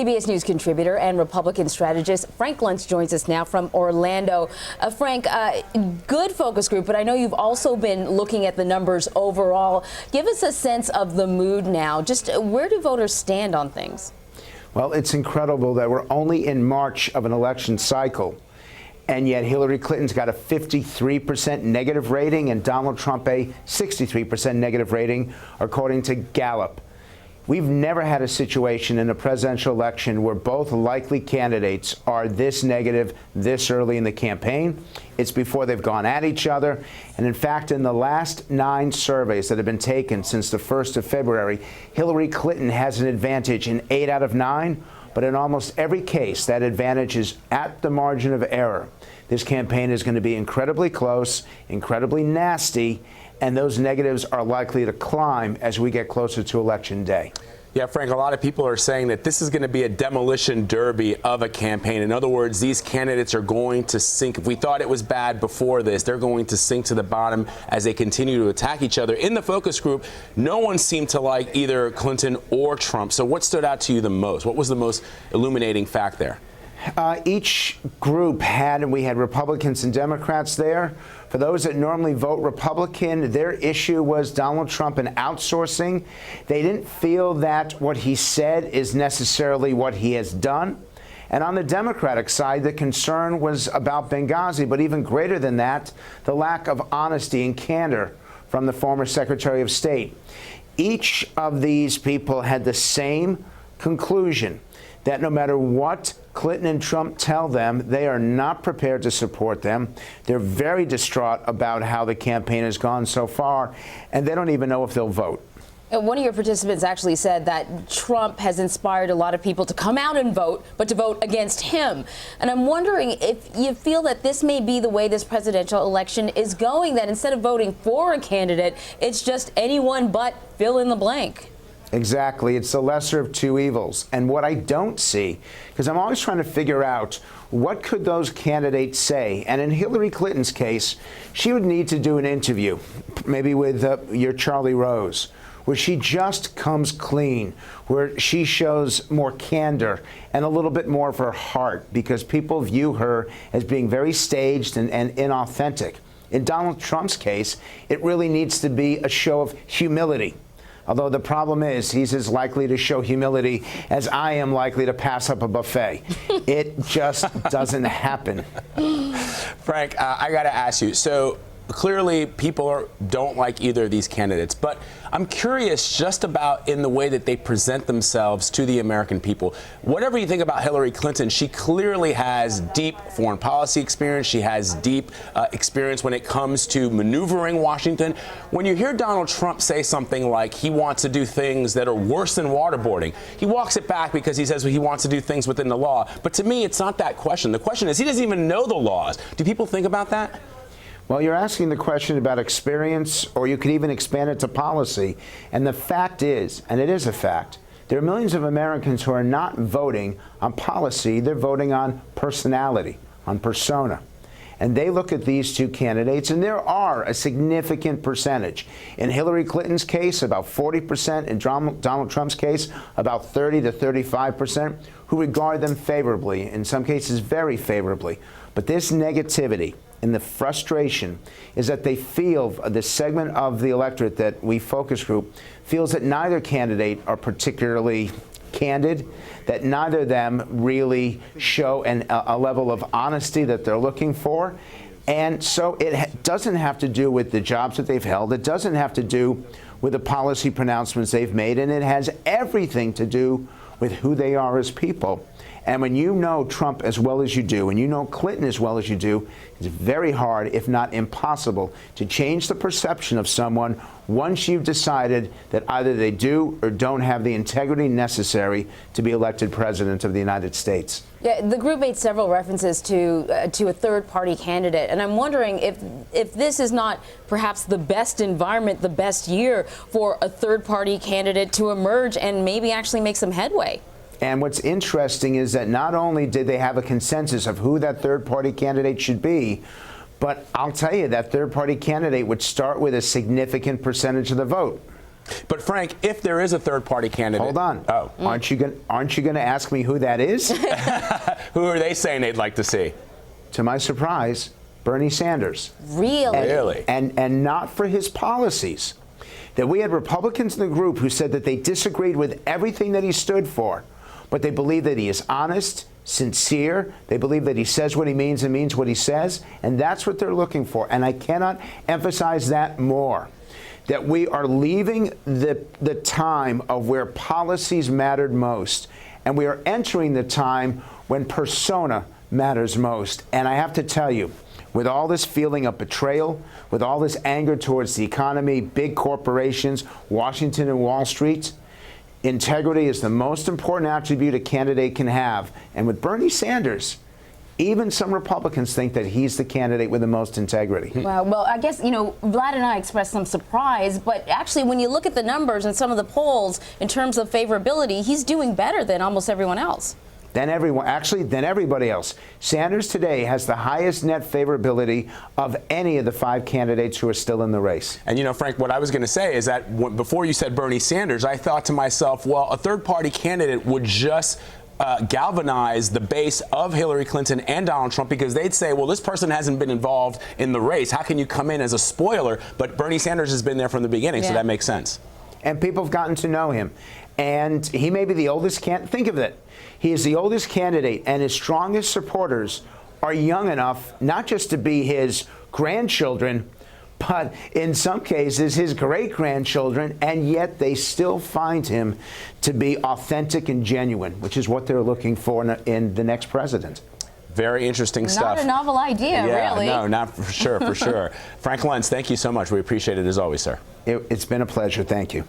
CBS News contributor and Republican strategist Frank Luntz joins us now from Orlando. Frank, good focus group, but I know you've also been looking at the numbers overall. Give us a sense of the mood now. Just where do voters stand on things? Well, it's incredible that we're only in March of an election cycle, and yet Hillary Clinton's got a 53% negative rating and Donald Trump a 63% negative rating, according to Gallup. We've never had a situation in a presidential election where both likely candidates are this negative this early in the campaign. It's before they've gone at each other. And in fact, in the last 9 surveys that have been taken since the 1st of February, Hillary Clinton has an advantage in 8 out of 9. But in almost every case, that advantage is at the margin of error. This campaign is going to be incredibly close, incredibly nasty, and those negatives are likely to climb as we get closer to Election Day. Yeah, Frank, a lot of people are saying that this is going to be a demolition derby of a campaign. In other words, these candidates are going to sink. If we thought it was bad before this, they're going to sink to the bottom as they continue to attack each other. In the focus group, no one seemed to like either Clinton or Trump. So what stood out to you the most? What was the most illuminating fact there? Each group had, and we had Republicans and Democrats there. For those that normally vote Republican, their issue was Donald Trump and outsourcing. They didn't feel that what he said is necessarily what he has done. And on the Democratic side, the concern was about Benghazi, but even greater than that, the lack of honesty and candor from the former Secretary of State. Each of these people had the same conclusion, that no matter what Clinton and Trump tell them, they are not prepared to support them. They're very distraught about how the campaign has gone so far, and they don't even know if they'll vote. One of your participants actually said that Trump has inspired a lot of people to come out and vote, but to vote against him. And I'm wondering if you feel that this may be the way this presidential election is going, that instead of voting for a candidate, it's just anyone but fill in the blank. Exactly. It's the lesser of two evils. And what I don't see, because I'm always trying to figure out what could those candidates say. And in Hillary Clinton's case, she would need to do an interview, maybe with your Charlie Rose, where she just comes clean, where she shows more candor and a little bit more of her heart, because people view her as being very staged and inauthentic. In Donald Trump's case, it really needs to be a show of humility. Although the problem is he's as likely to show humility as I am likely to pass up a buffet. It just doesn't happen. Frank, I got to ask you. So clearly people don't like either of these candidates, but I'm curious just about in the way that they present themselves to the American people. Whatever you think about Hillary Clinton, she clearly has deep foreign policy experience. She has deep experience when it comes to maneuvering Washington. When you hear Donald Trump say something like he wants to do things that are worse than waterboarding, he walks it back because he says he wants to do things within the law. But to me, it's not that question. The question is he doesn't even know the laws. Do people think about that? Well, you're asking the question about experience, or you could even expand it to policy. And the fact is, and it is a fact, there are millions of Americans who are not voting on policy. They're voting on personality, on persona. And they look at these two candidates, and there are a significant percentage. In Hillary Clinton's case, about 40%. In Donald Trump's case, about 30 to 35%, who regard them favorably, in some cases very favorably. But this negativity and the frustration is that they feel, the segment of the electorate that we focus group feels, that neither candidate are particularly candid, that neither of them really show a level of honesty that they're looking for. And so it doesn't have to do with the jobs that they've held. It doesn't have to do with the policy pronouncements they've made. And it has everything to do with who they are as people. And when you know Trump as well as you do, and you know Clinton as well as you do, it's very hard, if not impossible, to change the perception of someone once you've decided that either they do or don't have the integrity necessary to be elected president of the United States. Yeah, the group made several references to a third-party candidate, and I'm wondering if this is not perhaps the best environment, the best year for a third-party candidate to emerge and maybe actually make some headway. And what's interesting is that not only did they have a consensus of who that third-party candidate should be, but I'll tell you, that third-party candidate would start with a significant percentage of the vote. But Frank, if there is a third-party candidate, hold on. Oh, aren't you going to ask me who that is? who are they saying they'd like to see? To my surprise, Bernie Sanders. Really? Really? And not for his policies. That we had Republicans in the group who said that they disagreed with everything that he stood for, but they believe that he is honest, sincere. They believe that he says what he means and means what he says, and that's what they're looking for. And I cannot emphasize that more. That we are leaving the time of where policies mattered most, and we are entering the time when persona matters most. And I have to tell you, with all this feeling of betrayal, with all this anger towards the economy, big corporations, Washington and Wall Street, integrity is the most important attribute a candidate can have. And with Bernie Sanders, even some Republicans think that he's the candidate with the most integrity. Well, I guess, Vlad and I expressed some surprise, but actually when you look at the numbers and some of the polls in terms of favorability, he's doing better than almost everyone else. Than everybody else. Sanders today has the highest net favorability of any of the 5 candidates who are still in the race. And Frank, what I was going to say is that before you said Bernie Sanders, I thought to myself, well, a third-party candidate would just galvanize the base of Hillary Clinton and Donald Trump, because they'd say, well, this person hasn't been involved in the race. How can you come in as a spoiler? But Bernie Sanders has been there from the beginning, so that makes sense. And people have gotten to know him. And he may be the oldest candidate. Think of it. He is the oldest candidate, and his strongest supporters are young enough not just to be his grandchildren, but in some cases his great-grandchildren, and yet they still find him to be authentic and genuine, which is what they're looking for in the next president. Very interesting stuff. Not a novel idea, really. No, not for sure, for sure. Frank Luntz, thank you so much. We appreciate it as always, sir. It's been a pleasure. Thank you.